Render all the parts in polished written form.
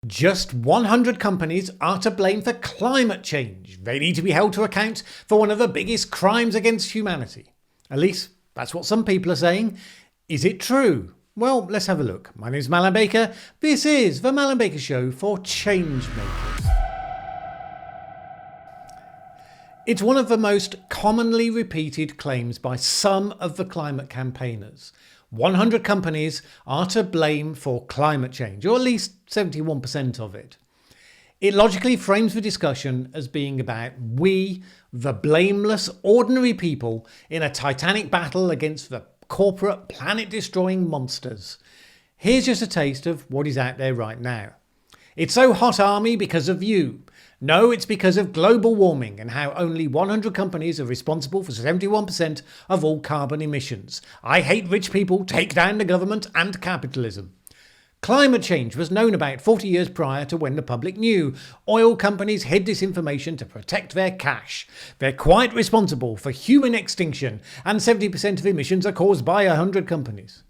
Just 100 companies are to blame for climate change. They need to be held to account for one of the biggest crimes against humanity. At least, that's what some people are saying. Is it true? Well, let's have a look. My name is Mallen Baker. This is the Mallen Baker Show for change makers. It's one of the most commonly repeated claims by some of the climate campaigners. 100 companies are to blame for climate change, or at least 71% of it. It logically frames the discussion as being about we, the blameless, ordinary people, in a titanic battle against the corporate, planet-destroying monsters. Here's just a taste of what is out there right now. It's so hot, Army, because of you. No, it's because of global warming and how only 100 companies are responsible for 71% of all carbon emissions. I hate rich people, take down the government and capitalism. Climate change was known about 40 years prior to when the public knew. Oil companies hid this information to protect their cash. They're quite responsible for human extinction, and 70% of emissions are caused by 100 companies.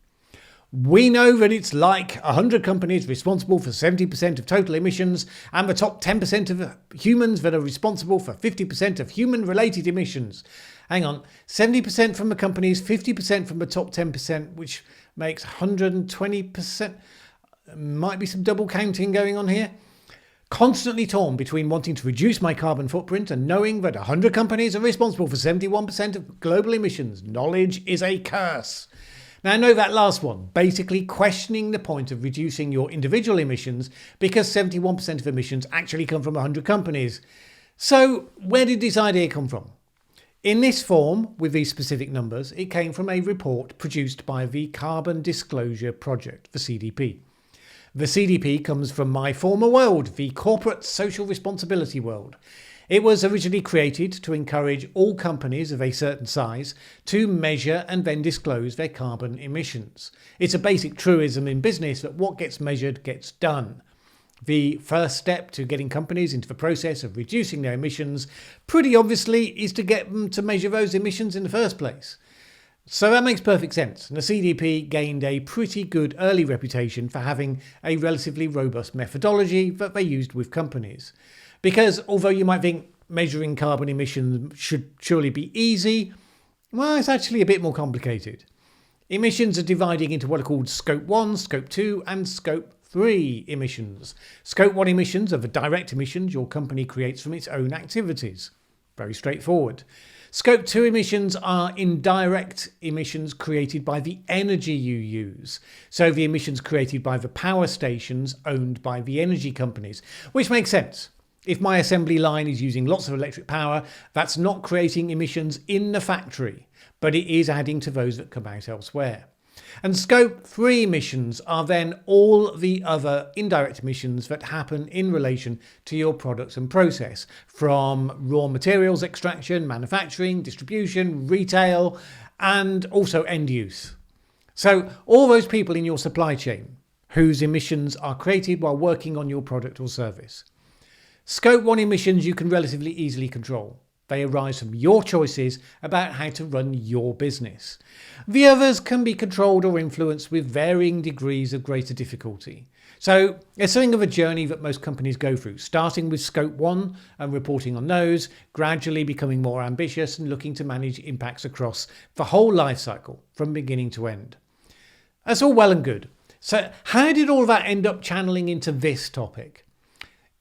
We know that it's like 100 companies responsible for 70% of total emissions and the top 10% of humans that are responsible for 50% of human-related emissions. Hang on, 70% from the companies, 50% from the top 10%, which makes 120%. Might be some double counting going on here. Constantly torn between wanting to reduce my carbon footprint and knowing that 100 companies are responsible for 71% of global emissions. Knowledge is a curse. Now, I know that last one, basically questioning the point of reducing your individual emissions because 71% of emissions actually come from 100 companies. So where did this idea come from? In this form, with these specific numbers, it came from a report produced by the Carbon Disclosure Project, the CDP. The CDP comes from my former world, the corporate social responsibility world. It was originally created to encourage all companies of a certain size to measure and then disclose their carbon emissions. It's a basic truism in business that what gets measured gets done. The first step to getting companies into the process of reducing their emissions, pretty obviously, is to get them to measure those emissions in the first place. So that makes perfect sense, and the CDP gained a pretty good early reputation for having a relatively robust methodology that they used with companies. Because although you might think measuring carbon emissions should surely be easy, well, it's actually a bit more complicated. Emissions are dividing into what are called Scope 1, Scope 2 and Scope 3 emissions. Scope 1 emissions are the direct emissions your company creates from its own activities. Very straightforward. Scope 2 emissions are indirect emissions created by the energy you use. So the emissions created by the power stations owned by the energy companies, which makes sense. If my assembly line is using lots of electric power, that's not creating emissions in the factory, but it is adding to those that come out elsewhere. And Scope 3 emissions are then all the other indirect emissions that happen in relation to your products and process, from raw materials extraction, manufacturing, distribution, retail, and also end use. So all those people in your supply chain whose emissions are created while working on your product or service. Scope 1 emissions you can relatively easily control. They arise from your choices about how to run your business. The others can be controlled or influenced with varying degrees of greater difficulty. So it's something of a journey that most companies go through, starting with Scope 1 and reporting on those, gradually becoming more ambitious and looking to manage impacts across the whole life cycle from beginning to end. That's all well and good. So how did all that end up channeling into this topic?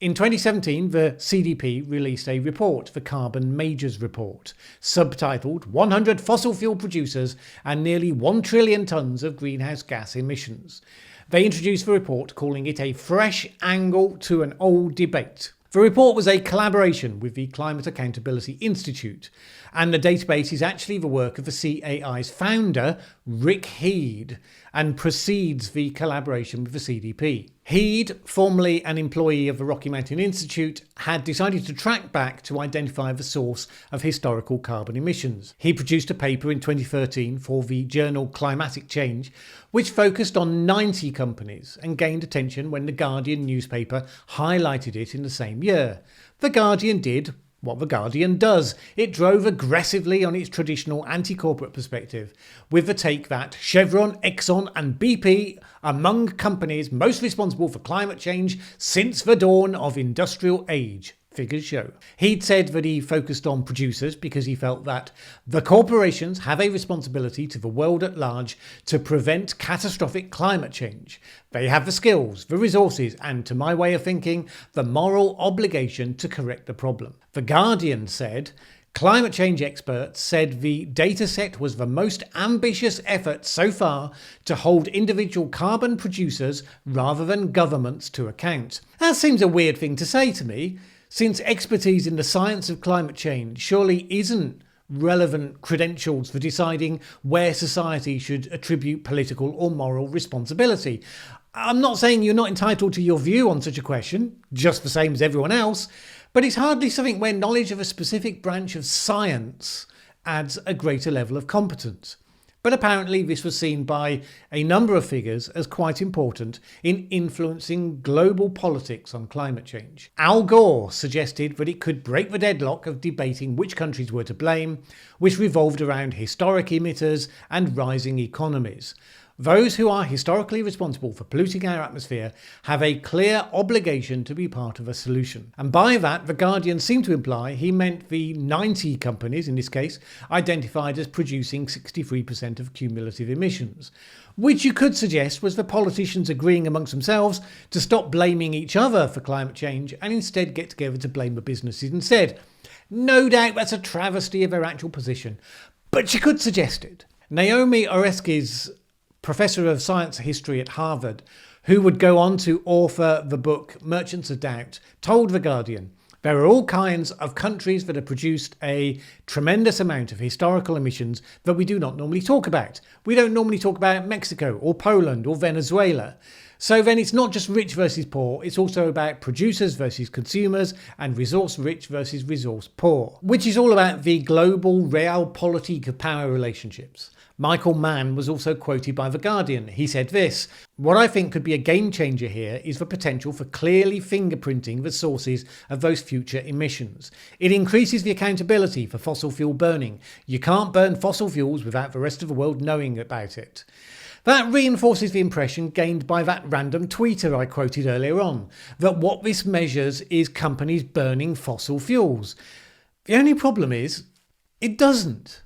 In 2017, the CDP released a report, the Carbon Majors Report, subtitled 100 Fossil Fuel Producers and Nearly 1 Trillion Tonnes of Greenhouse Gas Emissions. They introduced the report, calling it a fresh angle to an old debate. The report was a collaboration with the Climate Accountability Institute, and the database is actually the work of the CAI's founder, Ricke Heede, and precedes the collaboration with the CDP. Heede, formerly an employee of the Rocky Mountain Institute, had decided to track back to identify the source of historical carbon emissions. He produced a paper in 2013 for the journal Climatic Change, which focused on 90 companies and gained attention when The Guardian newspaper highlighted it in the same year. The Guardian did what The Guardian does. It drove aggressively on its traditional anti-corporate perspective, with the take that Chevron, Exxon and BP are among companies most responsible for climate change since the dawn of industrial age. Figures show. He'd said that he focused on producers because he felt that the corporations have a responsibility to the world at large to prevent catastrophic climate change. They have the skills, the resources, and, to my way of thinking, the moral obligation to correct the problem. The Guardian said, climate change experts said the dataset was the most ambitious effort so far to hold individual carbon producers rather than governments to account. That seems a weird thing to say to me, since expertise in the science of climate change surely isn't relevant credentials for deciding where society should attribute political or moral responsibility. I'm not saying you're not entitled to your view on such a question, just the same as everyone else, but it's hardly something where knowledge of a specific branch of science adds a greater level of competence. But apparently this was seen by a number of figures as quite important in influencing global politics on climate change. Al Gore suggested that it could break the deadlock of debating which countries were to blame, which revolved around historic emitters and rising economies. Those who are historically responsible for polluting our atmosphere have a clear obligation to be part of a solution. And by that, The Guardian seemed to imply he meant the 90 companies, in this case, identified as producing 63% of cumulative emissions, which you could suggest was the politicians agreeing amongst themselves to stop blaming each other for climate change and instead get together to blame the businesses instead. No doubt that's a travesty of their actual position, but you could suggest it. Naomi Oreskes, Professor of Science History at Harvard, who would go on to author the book Merchants of Doubt, told The Guardian, there are all kinds of countries that have produced a tremendous amount of historical emissions that we do not normally talk about. We don't normally talk about Mexico or Poland or Venezuela. So then it's not just rich versus poor, it's also about producers versus consumers and resource rich versus resource poor, which is all about the global realpolitik of power relationships. Michael Mann was also quoted by The Guardian. He said this, what I think could be a game changer here is the potential for clearly fingerprinting the sources of those future emissions. It increases the accountability for fossil fuel burning. You can't burn fossil fuels without the rest of the world knowing about it. That reinforces the impression gained by that random tweeter I quoted earlier on, that what this measures is companies burning fossil fuels. The only problem is, it doesn't.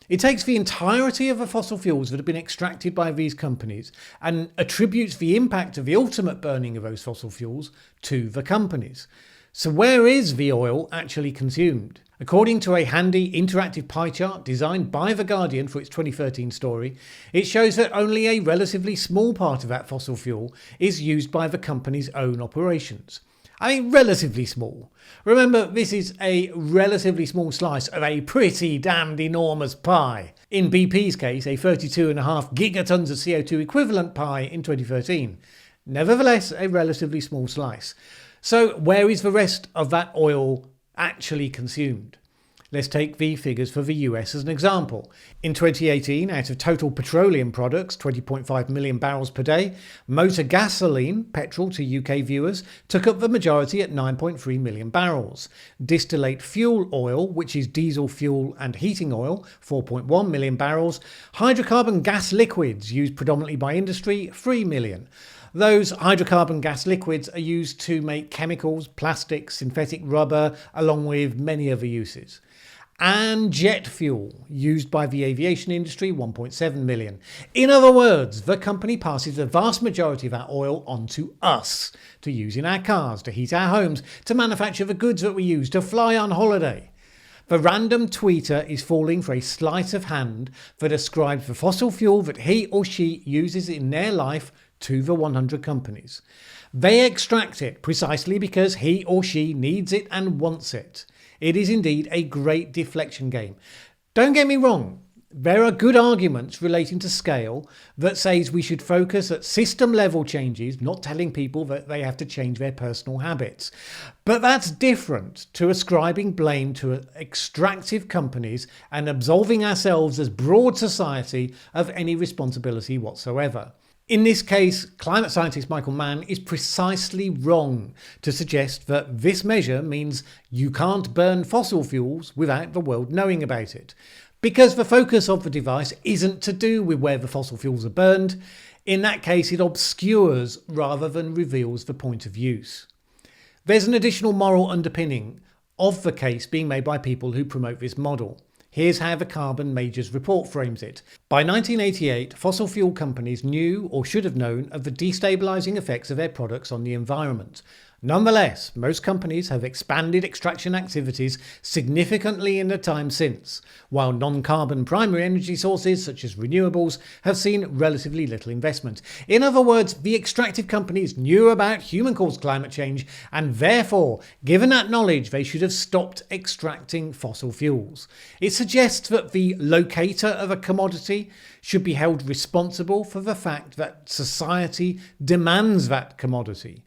It takes the entirety of the fossil fuels that have been extracted by these companies and attributes the impact of the ultimate burning of those fossil fuels to the companies. So where is the oil actually consumed? According to a handy interactive pie chart designed by The Guardian for its 2013 story, it shows that only a relatively small part of that fossil fuel is used by the company's own operations. I mean, relatively small. Remember, this is a relatively small slice of a pretty damned enormous pie. In BP's case, a 32.5 gigatons of CO2 equivalent pie in 2013. Nevertheless, a relatively small slice. So where is the rest of that oil actually consumed? Let's take the figures for the US as an example. In 2018, out of total petroleum products, 20.5 million barrels per day, motor gasoline, petrol to UK viewers, took up the majority at 9.3 million barrels. Distillate fuel oil, which is diesel fuel and heating oil, 4.1 million barrels. Hydrocarbon gas liquids, used predominantly by industry, 3 million. Those hydrocarbon gas liquids are used to make chemicals, plastics, synthetic rubber, along with many other uses. And jet fuel, used by the aviation industry, 1.7 million. In other words, the company passes the vast majority of that oil on to us, to use in our cars, to heat our homes, to manufacture the goods that we use, to fly on holiday. The random tweeter is falling for a sleight of hand that ascribes the fossil fuel that he or she uses in their life to the 100 companies. They extract it precisely because he or she needs it and wants it. It is indeed a great deflection game. Don't get me wrong, there are good arguments relating to scale that says we should focus at system level changes, not telling people that they have to change their personal habits. But that's different to ascribing blame to extractive companies and absolving ourselves as broad society of any responsibility whatsoever. In this case, climate scientist Michael Mann is precisely wrong to suggest that this measure means you can't burn fossil fuels without the world knowing about it, because the focus of the device isn't to do with where the fossil fuels are burned. In that case, it obscures rather than reveals the point of use. There's an additional moral underpinning of the case being made by people who promote this model. Here's how the Carbon Majors report frames it. By 1988, fossil fuel companies knew or should have known of the destabilising effects of their products on the environment. Nonetheless, most companies have expanded extraction activities significantly in the time since, while non-carbon primary energy sources such as renewables have seen relatively little investment. In other words, the extractive companies knew about human-caused climate change, and therefore, given that knowledge, they should have stopped extracting fossil fuels. It suggests that the locator of a commodity should be held responsible for the fact that society demands that commodity.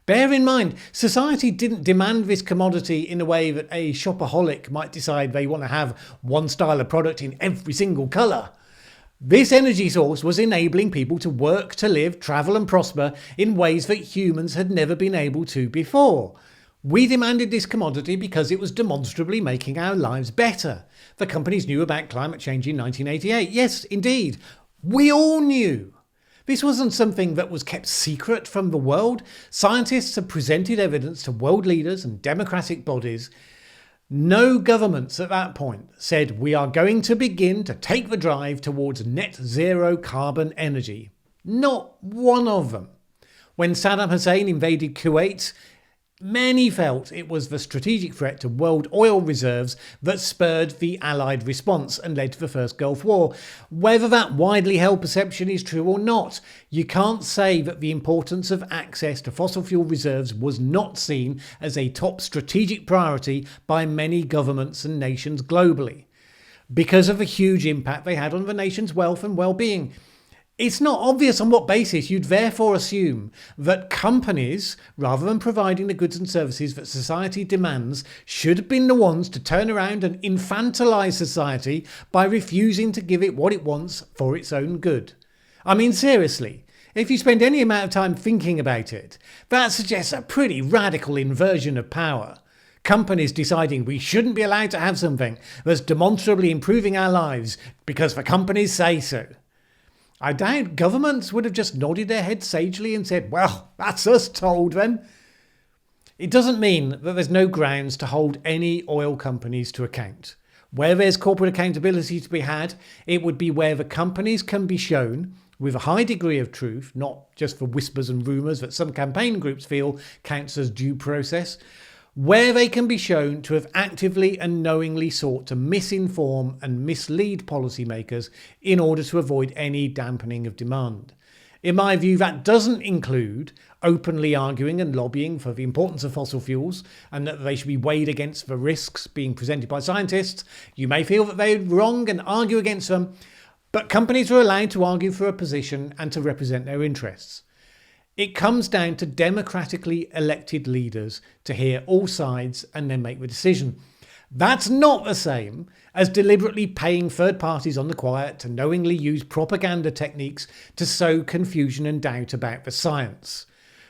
Bear in mind, society didn't demand this commodity in a way that a shopaholic might decide they want to have one style of product in every single colour. This energy source was enabling people to work, to live, travel and prosper in ways that humans had never been able to before. We demanded this commodity because it was demonstrably making our lives better. The companies knew about climate change in 1988. Yes, indeed. We all knew. This wasn't something that was kept secret from the world. Scientists have presented evidence to world leaders and democratic bodies. No governments at that point said we are going to begin to take the drive towards net zero carbon energy. Not one of them. When Saddam Hussein invaded Kuwait, many felt it was the strategic threat to world oil reserves that spurred the Allied response and led to the First Gulf War. Whether that widely held perception is true or not, you can't say that the importance of access to fossil fuel reserves was not seen as a top strategic priority by many governments and nations globally, because of the huge impact they had on the nation's wealth and well-being. It's not obvious on what basis you'd therefore assume that companies, rather than providing the goods and services that society demands, should have been the ones to turn around and infantilise society by refusing to give it what it wants for its own good. I mean, seriously, if you spend any amount of time thinking about it, that suggests a pretty radical inversion of power. Companies deciding we shouldn't be allowed to have something that's demonstrably improving our lives because the companies say so. I doubt governments would have just nodded their heads sagely and said, well, that's us told then. It doesn't mean that there's no grounds to hold any oil companies to account. Where there's corporate accountability to be had, it would be where the companies can be shown with a high degree of truth, not just for whispers and rumours that some campaign groups feel counts as due process, where they can be shown to have actively and knowingly sought to misinform and mislead policymakers in order to avoid any dampening of demand. In my view, that doesn't include openly arguing and lobbying for the importance of fossil fuels and that they should be weighed against the risks being presented by scientists. You may feel that they're wrong and argue against them, but companies are allowed to argue for a position and to represent their interests. It comes down to democratically elected leaders to hear all sides and then make the decision. That's not the same as deliberately paying third parties on the quiet to knowingly use propaganda techniques to sow confusion and doubt about the science,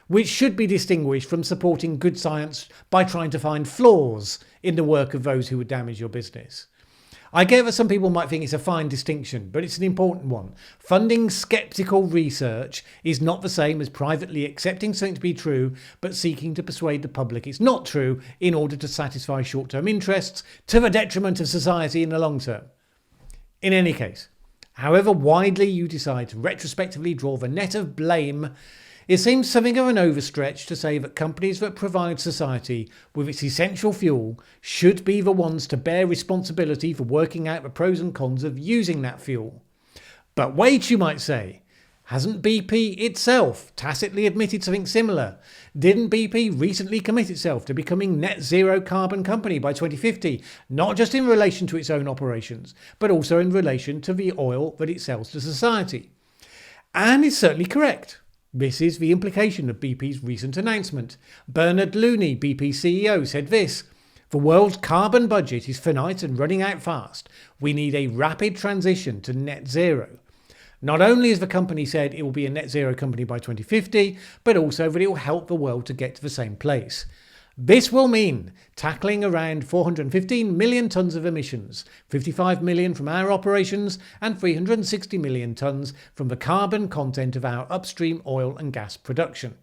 which should be distinguished from supporting good science by trying to find flaws in the work of those who would damage your business. I get that some people might think it's a fine distinction, but it's an important one. Funding sceptical research is not the same as privately accepting something to be true, but seeking to persuade the public it's not true in order to satisfy short-term interests to the detriment of society in the long term. In any case, however widely you decide to retrospectively draw the net of blame, it seems something of an overstretch to say that companies that provide society with its essential fuel should be the ones to bear responsibility for working out the pros and cons of using that fuel. But wait, you might say, hasn't BP itself tacitly admitted something similar? Didn't BP recently commit itself to becoming net zero carbon company by 2050, not just in relation to its own operations, but also in relation to the oil that it sells to society? And it's certainly correct. This is the implication of BP's recent announcement. Bernard Looney, BP CEO, said this: "The world's carbon budget is finite and running out fast. We need a rapid transition to net zero." Not only has the company said it will be a net zero company by 2050, but also that it will help the world to get to the same place. This will mean tackling around 415 million tonnes of emissions, 55 million from our operations and 360 million tonnes from the carbon content of our upstream oil and gas production.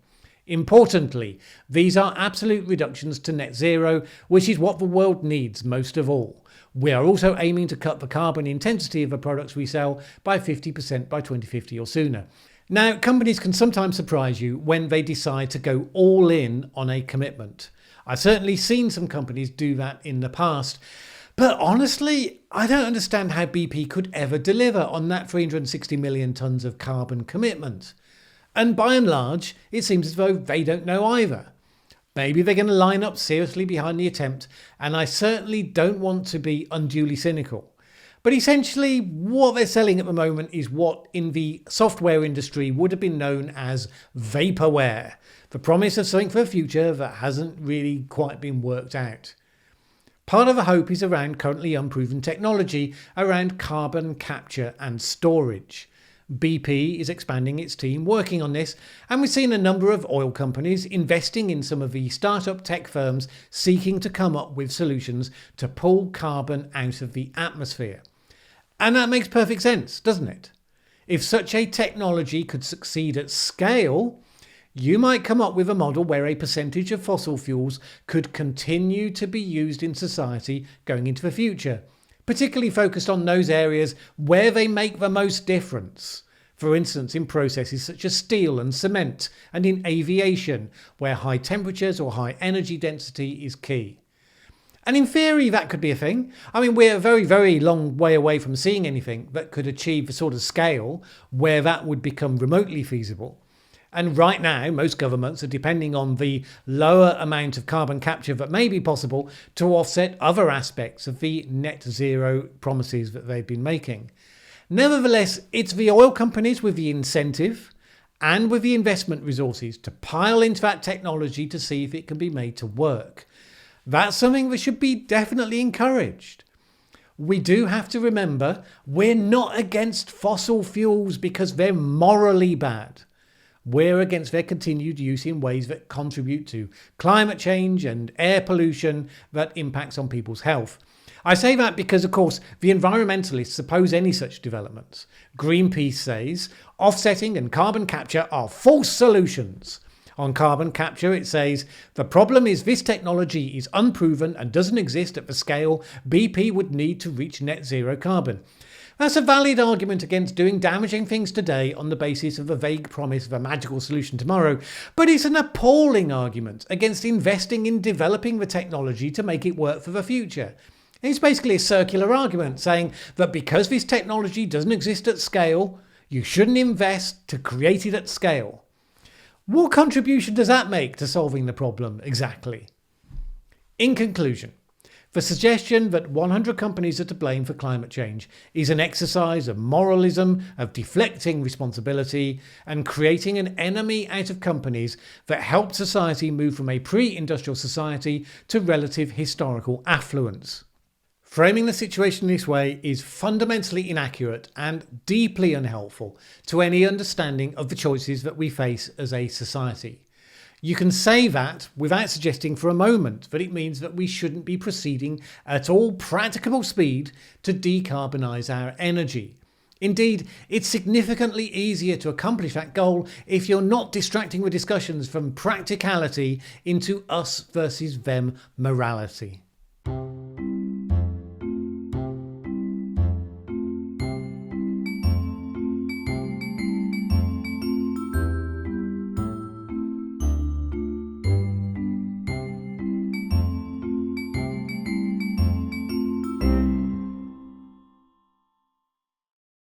Importantly, these are absolute reductions to net zero, which is what the world needs most of all. We are also aiming to cut the carbon intensity of the products we sell by 50% by 2050 or sooner. Now, companies can sometimes surprise you when they decide to go all in on a commitment. I've certainly seen some companies do that in the past, but honestly, I don't understand how BP could ever deliver on that 360 million tonnes of carbon commitment. And by and large, it seems as though they don't know either. Maybe they're going to line up seriously behind the attempt, and I certainly don't want to be unduly cynical. But essentially, what they're selling at the moment is what in the software industry would have been known as vaporware, the promise of something for the future that hasn't really quite been worked out. Part of the hope is around currently unproven technology around carbon capture and storage. BP is expanding its team working on this, and we've seen a number of oil companies investing in some of the startup tech firms seeking to come up with solutions to pull carbon out of the atmosphere. And that makes perfect sense, doesn't it? If such a technology could succeed at scale, you might come up with a model where a percentage of fossil fuels could continue to be used in society going into the future, particularly focused on those areas where they make the most difference. For instance, in processes such as steel and cement, and in aviation, where high temperatures or high energy density is key. And in theory, that could be a thing. I mean, we're a very, very long way away from seeing anything that could achieve the sort of scale where that would become remotely feasible. And right now, most governments are depending on the lower amount of carbon capture that may be possible to offset other aspects of the net zero promises that they've been making. Nevertheless, it's the oil companies with the incentive and with the investment resources to pile into that technology to see if it can be made to work. That's something that should be definitely encouraged. We do have to remember we're not against fossil fuels because they're morally bad. We're against their continued use in ways that contribute to climate change and air pollution that impacts on people's health. I say that because, of course, the environmentalists oppose any such developments. Greenpeace says offsetting and carbon capture are false solutions. On carbon capture, it says the problem is this technology is unproven and doesn't exist at the scale BP would need to reach net zero carbon. That's a valid argument against doing damaging things today on the basis of a vague promise of a magical solution tomorrow, but it's an appalling argument against investing in developing the technology to make it work for the future. It's basically a circular argument saying that because this technology doesn't exist at scale, you shouldn't invest to create it at scale. What contribution does that make to solving the problem exactly? In conclusion, the suggestion that 100 companies are to blame for climate change is an exercise of moralism, of deflecting responsibility, and creating an enemy out of companies that helped society move from a pre-industrial society to relative historical affluence. Framing the situation this way is fundamentally inaccurate and deeply unhelpful to any understanding of the choices that we face as a society. You can say that without suggesting for a moment that it means that we shouldn't be proceeding at all practicable speed to decarbonise our energy. Indeed, it's significantly easier to accomplish that goal if you're not distracting the discussions from practicality into us versus them morality.